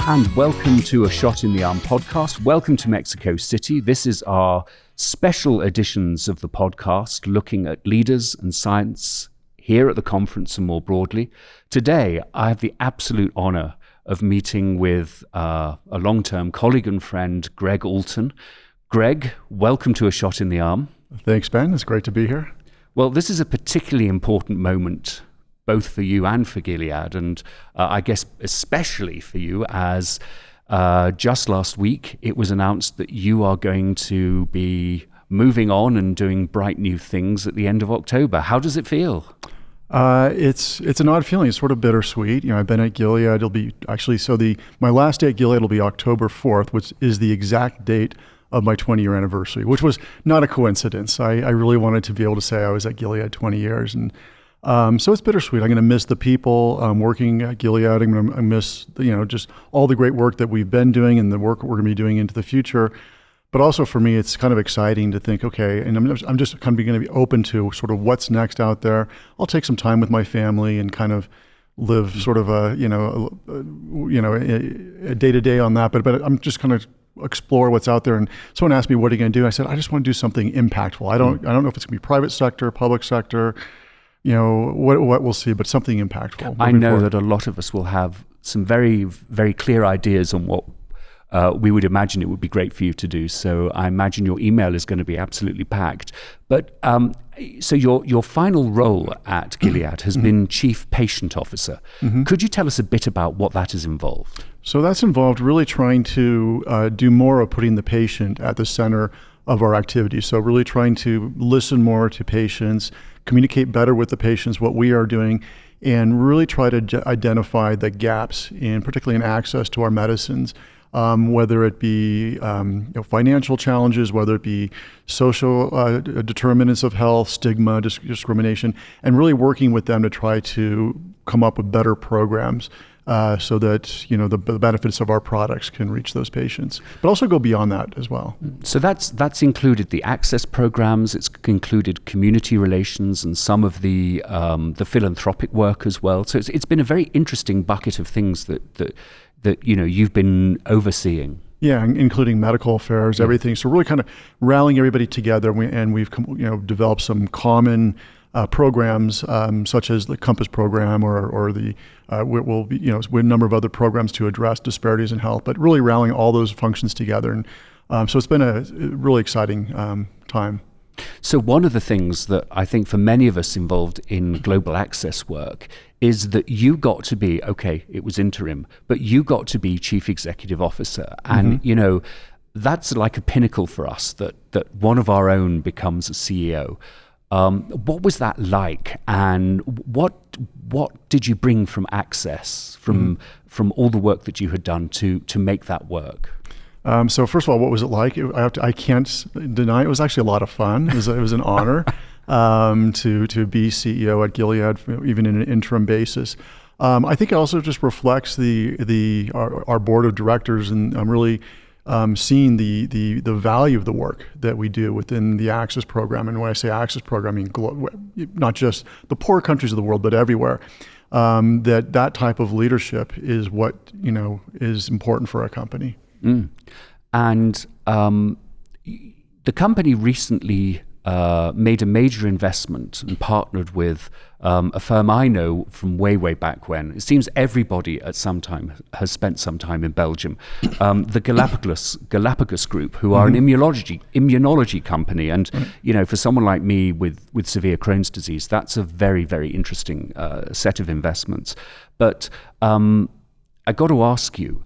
And welcome to A Shot in the Arm podcast. Welcome to Mexico City. This is our special editions of the podcast looking at leaders and science here at the conference and more broadly. Today, I have the absolute honor of meeting with a long-term colleague and friend, Gregg Alton. Gregg, welcome to A Shot in the Arm. Thanks, Ben. It's great to be here. Well, this is a particularly important moment both for you and for Gilead, and I guess especially for you, as just last week it was announced that you are going to be moving on and doing bright new things at the end of October. How does it feel? It's an odd feeling. It's sort of bittersweet. You know, I've been at Gilead. It'll be actually my last day at Gilead will be October 4th, which is the exact date of my 20-year anniversary, which was not a coincidence. I really wanted to be able to say I was at Gilead 20 years, and so it's bittersweet. I'm going to miss the people working at Gilead. I'm going to miss, just all the great work that we've been doing and the work we're going to be doing into the future. But also for me, it's kind of exciting to think, okay, and I'm just kind of going to be open to sort of what's next out there. I'll take some time with my family and kind of live sort of a day-to-day on that. But I'm just kind of explore what's out there. And someone asked me, what are you going to do? I said, I just want to do something impactful. I don't know if it's going to be private sector, public sector, what we'll see, but something impactful. I know that a lot of us will have some very, very clear ideas on what we would imagine it would be great for you to do. So I imagine your email is going to be absolutely packed. But so your final role at Gilead has been Chief Patient Officer. Could you tell us a bit about what that has involved? So that's involved really trying to do more of putting the patient at the center of our activities. So really trying to listen more to patients, communicate better with the patients, what we are doing, and really try to identify the gaps particularly in access to our medicines, whether it be financial challenges, whether it be social determinants of health, stigma, discrimination, and really working with them to try to come up with better programs so that the benefits of our products can reach those patients, but also go beyond that as well. So that's included the access programs. It's included community relations and some of the philanthropic work as well. So it's been a very interesting bucket of things that you've been overseeing. Yeah, including medical affairs, everything. So really kind of rallying everybody together, and we've developed some common programs such as the Compass program or the we'll be with a number of other programs to address disparities in health, but really rallying all those functions together. And so it's been a really exciting time. So one of the things that I think for many of us involved in global access work is that you got to be, it was interim, but you got to be Chief Executive Officer. And, that's like a pinnacle for us that one of our own becomes a CEO. What was that like, and what did you bring from access, from all the work that you had done to make that work? So first of all, what was it like? I can't deny it was actually a lot of fun. It was an honor to be CEO at Gilead, even in an interim basis. I think it also just reflects our board of directors, and I'm really seeing the value of the work that we do within the Access program. And when I say Access program, I mean not just the poor countries of the world, but everywhere. That type of leadership is what is important for our company. And the company recently made a major investment and partnered with a firm I know from way back when. It seems everybody at some time has spent some time in Belgium. The Galapagos Group, who are an immunology company, and for someone like me with severe Crohn's disease, that's a very, very interesting set of investments. But I got to ask you,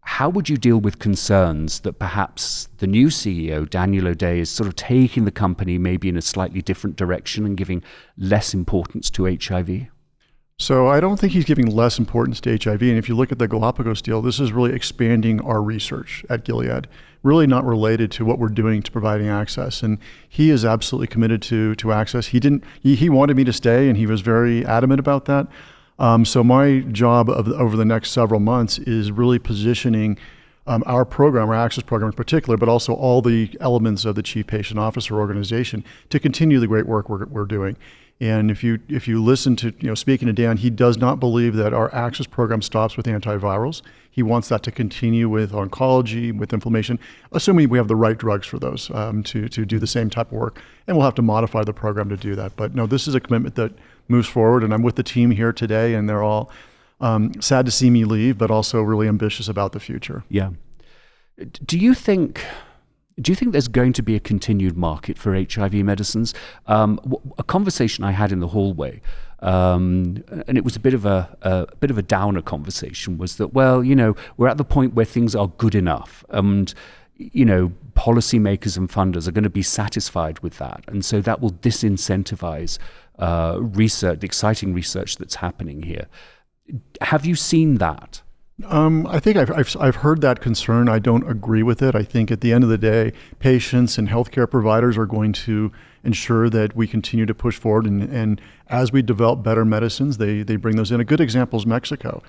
how would you deal with concerns that perhaps the new CEO, Daniel O'Day, is sort of taking the company maybe in a slightly different direction and giving less importance to HIV? So I don't think he's giving less importance to HIV. And if you look at the Galapagos deal, this is really expanding our research at Gilead, really not related to what we're doing to providing access. And he is absolutely committed to access. He wanted me to stay, and he was very adamant about that. So my job over the next several months is really positioning our program, our access program in particular, but also all the elements of the Chief Patient Officer organization to continue the great work we're doing. And if you listen to, speaking to Dan, he does not believe that our access program stops with antivirals. He wants that to continue with oncology, with inflammation, assuming we have the right drugs for those to do the same type of work. And we'll have to modify the program to do that. But no, this is a commitment that moves forward. And I'm with the team here today, and they're all sad to see me leave, but also really ambitious about the future. Yeah. Do you think there's going to be a continued market for HIV medicines? A conversation I had in the hallway, and it was a bit of a downer conversation, was that, well, we're at the point where things are good enough, and policymakers and funders are going to be satisfied with that, and so that will disincentivize research, the exciting research that's happening here. Have you seen that? I think I've heard that concern. I don't agree with it. I think at the end of the day, patients and healthcare providers are going to ensure that we continue to push forward. And as we develop better medicines, they bring those in. A good example is Mexico.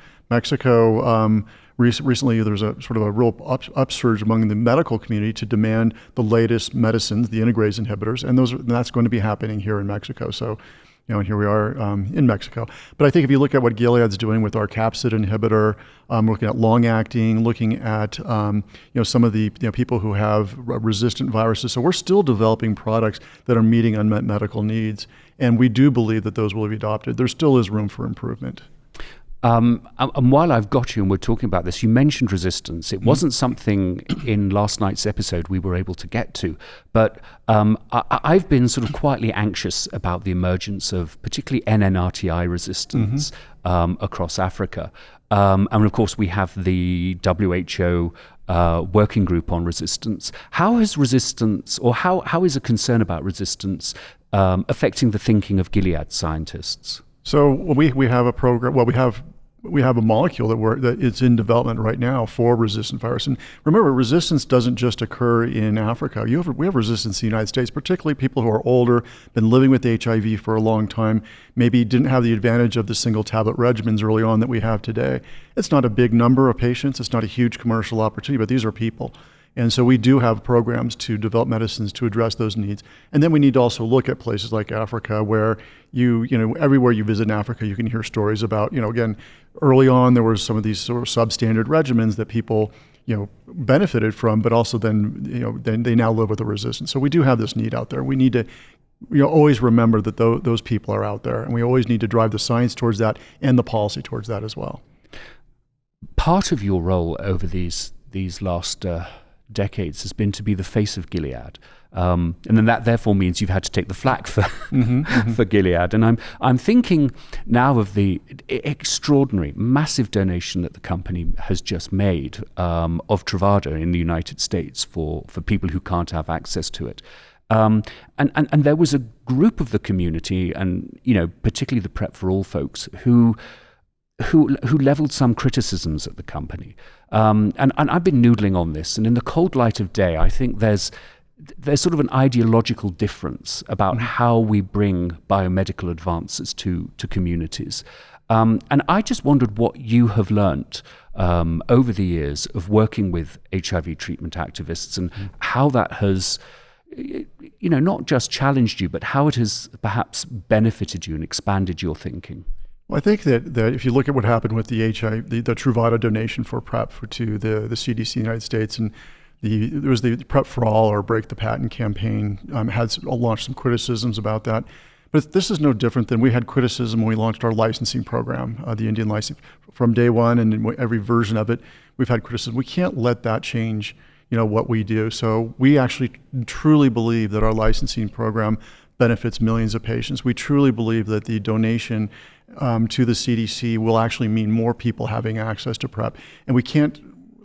Recently, there's a sort of a real upsurge among the medical community to demand the latest medicines, the integrase inhibitors, and that's going to be happening here in Mexico. So, and here we are in Mexico. But I think if you look at what Gilead's doing with our capsid inhibitor, looking at long-acting, looking at some of the people who have resistant viruses, so we're still developing products that are meeting unmet medical needs, and we do believe that those will be adopted. There still is room for improvement. And while I've got you and we're talking about this, you mentioned resistance. It wasn't something in last night's episode we were able to get to, but I've been sort of quietly anxious about the emergence of particularly NNRTI resistance across Africa. And of course, we have the WHO working group on resistance. How has resistance, or how is a concern about resistance affecting the thinking of Gilead scientists? So we have a program. Well, we have a molecule that is in development right now for resistant virus. And remember, resistance doesn't just occur in Africa. We have resistance in the United States, particularly people who are older, been living with HIV for a long time, maybe didn't have the advantage of the single tablet regimens early on that we have today. It's not a big number of patients. It's not a huge commercial opportunity, but these are people. And so we do have programs to develop medicines to address those needs. And then we need to also look at places like Africa, where everywhere you visit in Africa, you can hear stories about, again, early on there were some of these sort of substandard regimens that people, benefited from, but also then they now live with a resistance. So we do have this need out there. We need to always remember that those people are out there, and we always need to drive the science towards that and the policy towards that as well. Part of your role over these last decades has been to be the face of Gilead, and then that therefore means you've had to take the flak for for Gilead. And I'm thinking now of the extraordinary, massive donation that the company has just made of Truvada in the United States for people who can't have access to it. And there was a group of the community, and particularly the Prep for All folks, who leveled some criticisms at the company. And I've been noodling on this, and in the cold light of day, I think there's sort of an ideological difference about how we bring biomedical advances to communities. And I just wondered what you have learnt over the years of working with HIV treatment activists, and how that has not just challenged you, but how it has perhaps benefited you and expanded your thinking. Well, I think that if you look at what happened with the Truvada donation for PrEP to the CDC in the United States, and there was the PrEP for All, or Break the Patent campaign, had launched some criticisms about that. But this is no different than we had criticism when we launched our licensing program, the Indian license, from day one, and in every version of it, we've had criticism. We can't let that change, what we do. So we actually truly believe that our licensing program benefits millions of patients. We truly believe that the donation to the CDC will actually mean more people having access to PrEP. And we can't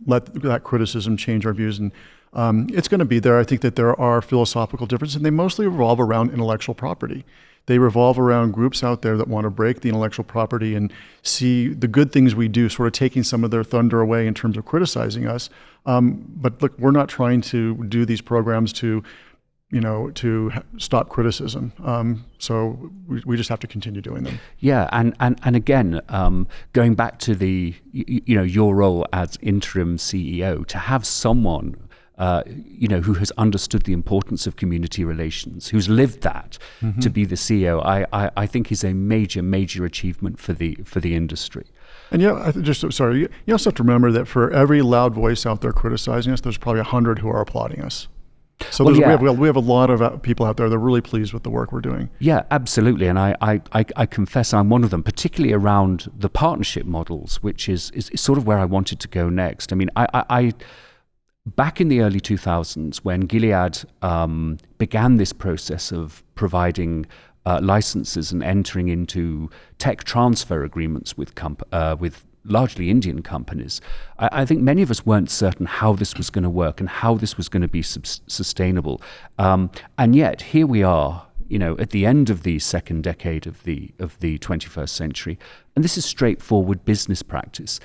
let that criticism change our views. And it's going to be there. I think that there are philosophical differences, and they mostly revolve around intellectual property. They revolve around groups out there that want to break the intellectual property and see the good things we do, sort of taking some of their thunder away in terms of criticizing us. But look, we're not trying to do these programs to stop criticism. So we just have to continue doing them. Yeah, and again, going back to your role as interim CEO, to have someone who has understood the importance of community relations, who's lived that, to be the CEO, I think is a major achievement for the industry. And you also have to remember that for every loud voice out there criticizing us, there's probably 100 who are applauding us. So we have a lot of people out there that are really pleased with the work we're doing. Yeah, absolutely. And I confess I'm one of them, particularly around the partnership models, which is sort of where I wanted to go next. I mean, I back in the early 2000s, when Gilead began this process of providing licenses and entering into tech transfer agreements with largely Indian companies, I think many of us weren't certain how this was going to work and how this was going to be sustainable. And yet here we are, at the end of the second decade of the 21st century, and this is straightforward business practice.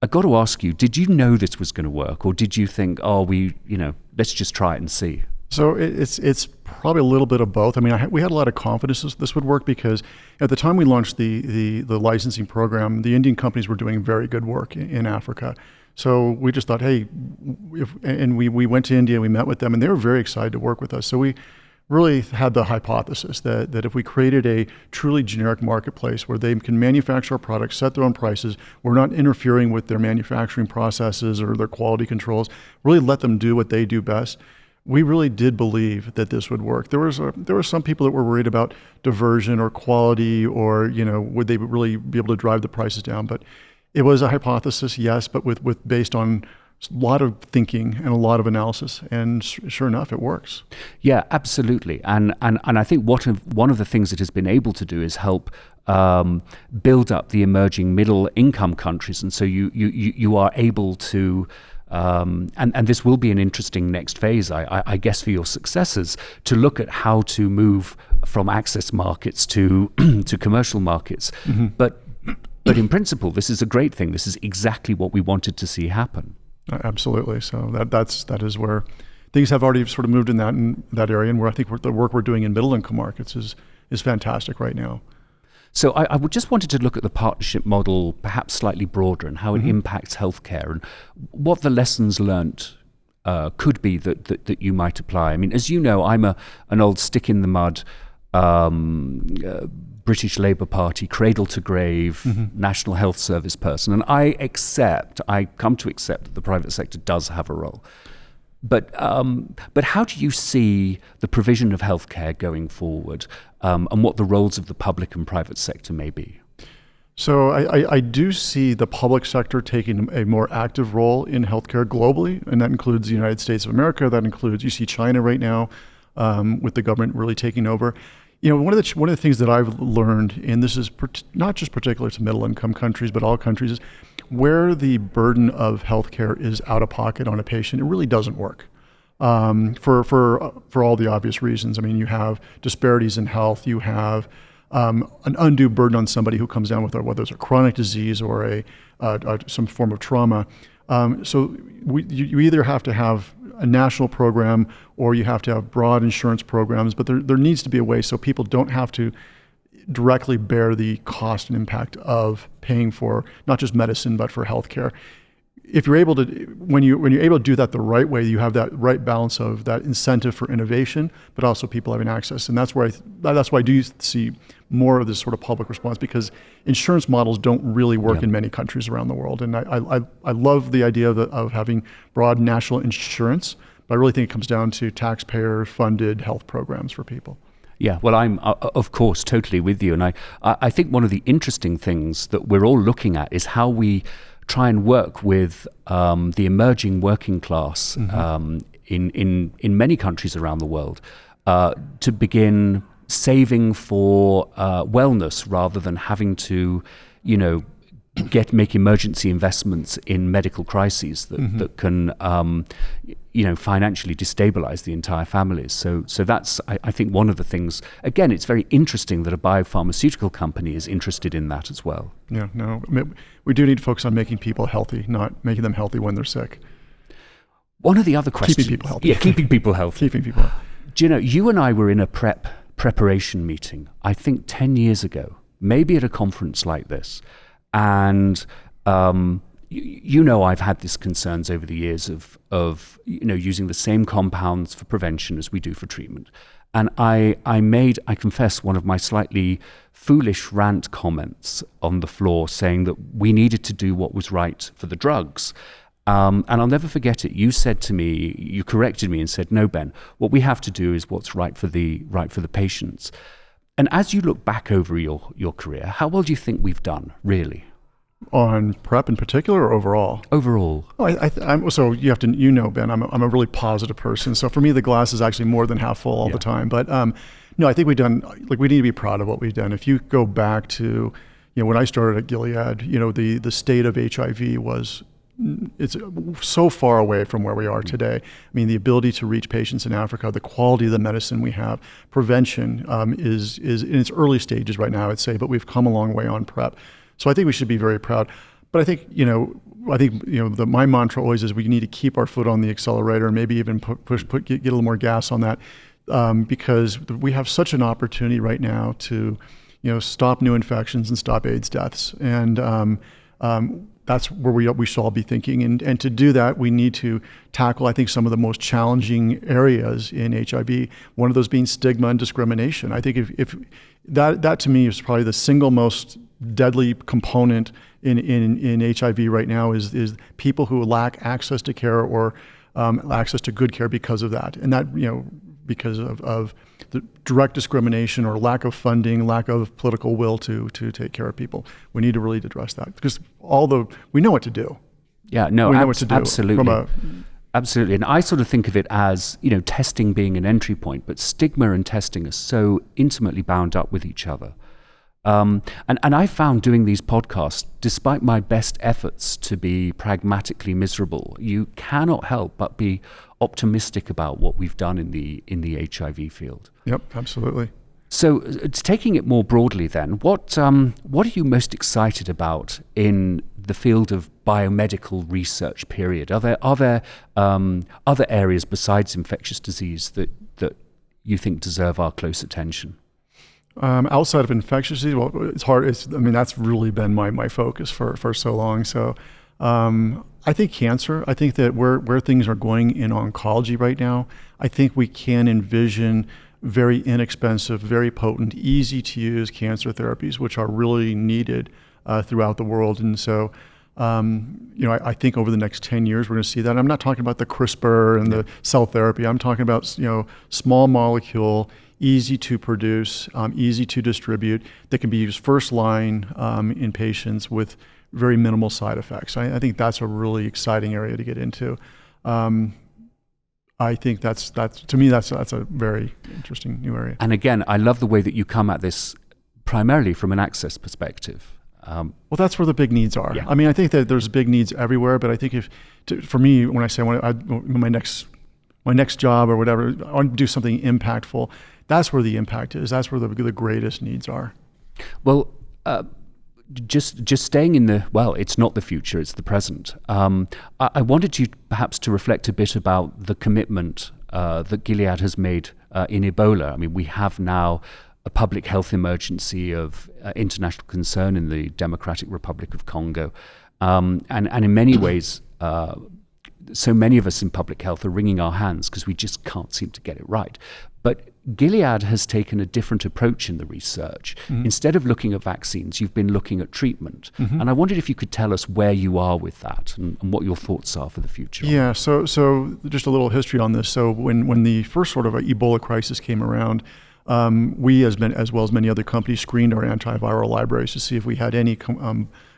I got to ask you, did you know this was going to work, or did you think, let's just try it and see? So it's probably a little bit of both. I mean, we had a lot of confidence this would work because at the time we launched the licensing program, the Indian companies were doing very good work in Africa. So we just thought, hey, we went to India, we met with them, and they were very excited to work with us. So we really had the hypothesis that if we created a truly generic marketplace where they can manufacture our products, set their own prices, we're not interfering with their manufacturing processes or their quality controls, really let them do what they do best. We really did believe that this would work. There were some people that were worried about diversion or quality, or would they really be able to drive the prices down? But it was a hypothesis, yes, but with based on a lot of thinking and a lot of analysis, and sure enough, it works. Yeah, absolutely. And I think one of the things it has been able to do is help build up the emerging middle income countries, and so you are able to. And this will be an interesting next phase, I guess, for your successors, to look at how to move from access markets to commercial markets. Mm-hmm. But in principle, this is a great thing. This is exactly what we wanted to see happen. Absolutely. So that is where things have already sort of moved in that area, and where I think the work we're doing in middle income markets is fantastic right now. So I would just wanted to look at the partnership model perhaps slightly broader, and how it impacts healthcare, and what the lessons learnt could be that you might apply. I mean, as you know, I'm an old stick in the mud British Labour Party, cradle to grave, National Health Service person, and I come to accept that the private sector does have a role. But how do you see the provision of healthcare going forward, and what the roles of the public and private sector may be? So I do see the public sector taking a more active role in healthcare globally, and that includes the United States of America. That includes, you see China right now, with the government really taking over. One of the things that I've learned, and this is not just particular to middle income countries, but all countries, is where the burden of healthcare is out of pocket on a patient, it really doesn't work. For all the obvious reasons. I mean, you have disparities in health. You have an undue burden on somebody who comes down with whether it's a chronic disease or some form of trauma. So you either have to have a national program, or you have to have broad insurance programs, but there needs to be a way so people don't have to directly bear the cost and impact of paying for not just medicine, but for healthcare. If you're able to, when you're able to do that the right way, you have that right balance of that incentive for innovation, but also people having access. And that's why I do see more of this sort of public response, because insurance models don't really work in many countries around the world. And I love the idea of having broad national insurance, but I really think it comes down to taxpayer-funded health programs for people. Yeah, well, I'm, of course, totally with you. And I think one of the interesting things that we're all looking at is how we try and work with the emerging working class in many countries around the world to begin saving for wellness, rather than having to, make emergency investments in medical crises that can, financially destabilize the entire families. So that's, I think, one of the things. Again, it's very interesting that a biopharmaceutical company is interested in that as well. Yeah, no, we do need to focus on making people healthy, not making them healthy when they're sick. One of the other questions. Keeping people healthy. Yeah, keeping people healthy. Keeping people healthy. Do you know, you and I were in a preparation meeting, I think 10 years ago, maybe at a conference like this. And you know, I've had these concerns over the years of using the same compounds for prevention as we do for treatment. And I confess, one of my slightly foolish rant comments on the floor saying that we needed to do what was right for the drugs. And I'll never forget it. You said to me, you corrected me and said, "No, Ben, what we have to do is what's right for the patients." And as you look back over your career, how well do you think we've done, really? On PrEP in particular, or overall? Overall. Oh, so you have to, Ben, I'm a really positive person. So for me, the glass is actually more than half full all the time. But no, I think we need to be proud of what we've done. If you go back to, when I started at Gilead, the state of HIV it's so far away from where we are today. I mean, the ability to reach patients in Africa, the quality of the medicine we have, prevention is in its early stages right now, I'd say, but we've come a long way on PrEP. So I think we should be very proud. But I think, my mantra always is we need to keep our foot on the accelerator and maybe even get a little more gas on that, because we have such an opportunity right now to, stop new infections and stop AIDS deaths. And that's where we should all be thinking. And to do that, we need to tackle, I think, some of the most challenging areas in HIV, one of those being stigma and discrimination. I think if that to me is probably the single most deadly component in HIV right now is people who lack access to care or access to good care because of that. And that, because of the direct discrimination or lack of funding, lack of political will to take care of people. We need to really address that because we know what to do. Yeah, no, we know what to do. Absolutely. Absolutely. And I sort of think of it as, testing being an entry point, but stigma and testing are so intimately bound up with each other. And I found doing these podcasts, despite my best efforts to be pragmatically miserable, you cannot help but be optimistic about what we've done in the HIV field. Yep, absolutely. So, taking it more broadly, then, what are you most excited about in the field of biomedical research? Period. Are there other areas besides infectious disease that you think deserve our close attention? Outside of infectious disease, well, it's hard. That's really been my focus for so long. So I think cancer, I think that where things are going in oncology right now, I think we can envision very inexpensive, very potent, easy to use cancer therapies, which are really needed throughout the world. And so, I think over the next 10 years, we're going to see that. I'm not talking about the CRISPR and the cell therapy. I'm talking about, small molecule, easy to produce, easy to distribute, that can be used first line in patients with very minimal side effects. I think that's a really exciting area to get into. I think that's to me that's a very interesting new area. And again, I love the way that you come at this primarily from an access perspective. Well, that's where the big needs are. Yeah. I think that there's big needs everywhere, but I think for me, when I say my next job or whatever, I want to do something impactful. That's where the impact is. That's where the greatest needs are. Well, just staying in it's not the future, it's the present. I wanted you perhaps to reflect a bit about the commitment that Gilead has made in Ebola. We have now a public health emergency of international concern in the Democratic Republic of Congo. And in many ways, so many of us in public health are wringing our hands because we just can't seem to get it right. But Gilead has taken a different approach in the research. Mm-hmm. Instead of looking at vaccines, you've been looking at treatment. Mm-hmm. And I wondered if you could tell us where you are with that and what your thoughts are for the future. Yeah, so just a little history on this. So when the first sort of Ebola crisis came around, we, as well as many other companies, screened our antiviral libraries to see if we had any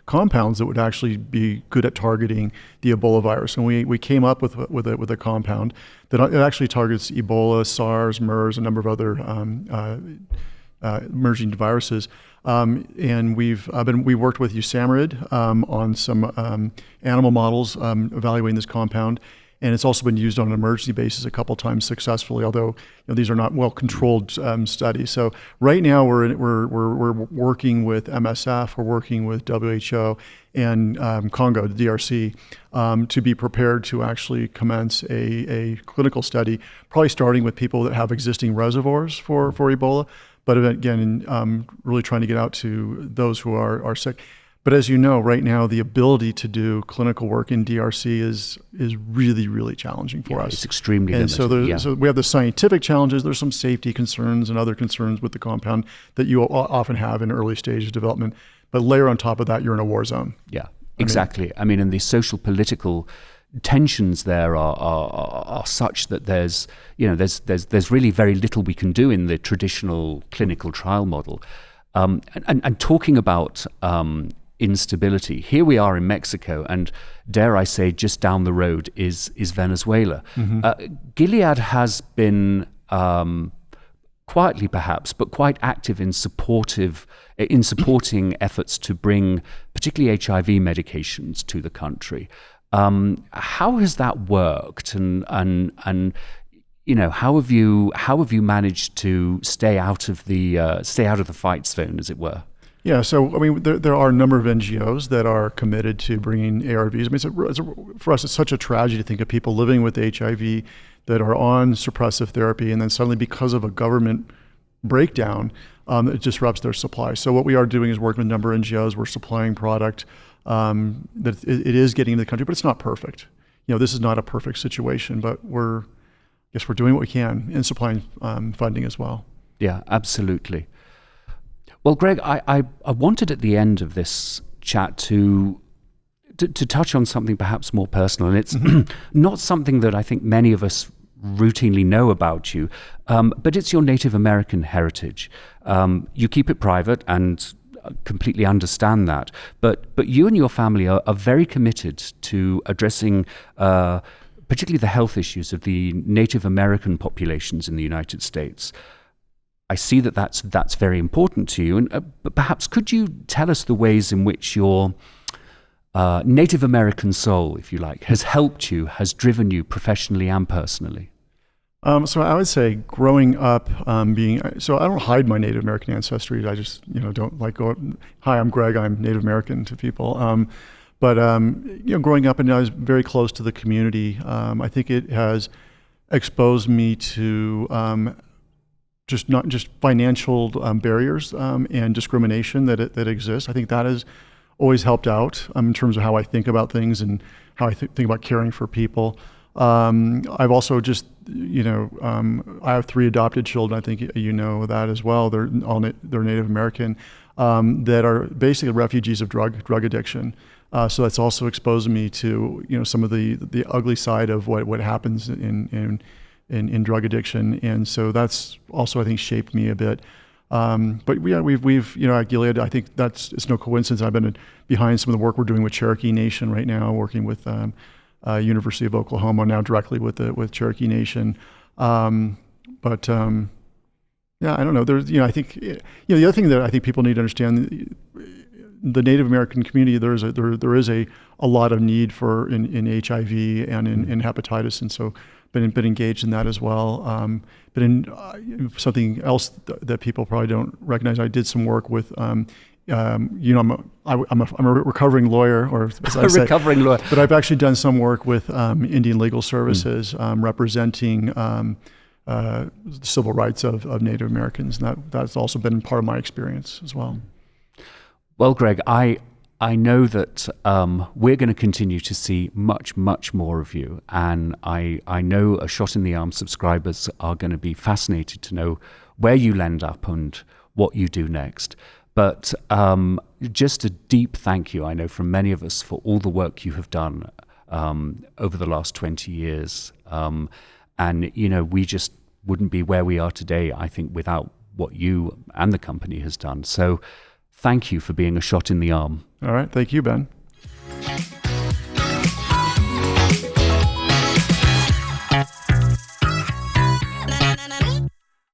compounds that would actually be good at targeting the Ebola virus. And we came up with a compound that actually targets Ebola, SARS, MERS, a number of other emerging viruses. And we worked with USAMRIID on some animal models evaluating this compound. And it's also been used on an emergency basis a couple times successfully, although these are not well-controlled studies. So right now we're working with MSF, we're working with WHO and Congo, the DRC, to be prepared to actually commence a clinical study, probably starting with people that have existing reservoirs for Ebola, but again, really trying to get out to those who are sick. But as you know, right now, the ability to do clinical work in DRC is really, really challenging for us. It's extremely limited. So we have the scientific challenges. There's some safety concerns and other concerns with the compound that you often have in early stage development. But layer on top of that, you're in a war zone. Yeah, exactly. And the social political tensions there are such that there's really very little we can do in the traditional clinical trial model. And talking about instability, here we are in Mexico, and dare I say, just down the road is Venezuela. Gilead has been quietly perhaps, but quite active in supporting efforts to bring particularly HIV medications to the country. How has that worked, and how have you managed to stay out of the fight zone, as it were? Yeah, so there are a number of NGOs that are committed to bringing ARVs. For us, it's such a tragedy to think of people living with HIV that are on suppressive therapy, and then suddenly, because of a government breakdown, it disrupts their supply. So what we are doing is working with a number of NGOs. We're supplying product that it is getting into the country, but it's not perfect. This is not a perfect situation, but we're doing what we can and supplying funding as well. Yeah, absolutely. Well, Gregg, I wanted at the end of this chat to touch on something perhaps more personal, and it's not something that I think many of us routinely know about you, but it's your Native American heritage. You keep it private, and completely understand that, but you and your family are very committed to addressing particularly the health issues of the Native American populations in the United States. I see that's very important to you, but perhaps could you tell us the ways in which your Native American soul, if you like, has helped you, has driven you professionally and personally? So I would say growing up, I don't hide my Native American ancestry. I just don't like going, hi, I'm Gregg, I'm Native American to people. But growing up, and I was very close to the community. I think it has exposed me to not just financial barriers and discrimination that exists. I think that has always helped out in terms of how I think about things and how I think about caring for people. I've also I have 3 adopted children. I think you know that as well. They're Native American that are basically refugees of drug addiction. So that's also exposed me to some of the ugly side of what happens in drug addiction, and so that's also, I think, shaped me a bit. But we've at Gilead, I think it's no coincidence I've been behind some of the work we're doing with Cherokee Nation right now, working with University of Oklahoma now directly with Cherokee Nation. I don't know. There's I think the other thing that I think people need to understand, the Native American community, there is a lot of need for in HIV and in hepatitis, and so been engaged in that as well. But in something else that people probably don't recognize, I did some work with. I'm a recovering lawyer, or as I say, recovering lawyer. But I've actually done some work with Indian Legal Services, representing the civil rights of Native Americans, and that's also been part of my experience as well. Well, Gregg, I know that we're going to continue to see much, much more of you, and I know A Shot in the Arm subscribers are going to be fascinated to know where you end up and what you do next. But just a deep thank you, I know, from many of us for all the work you have done over the last 20 years. And, we just wouldn't be where we are today, I think, without what you and the company has done. So thank you for being a shot in the arm. All right. Thank you, Ben.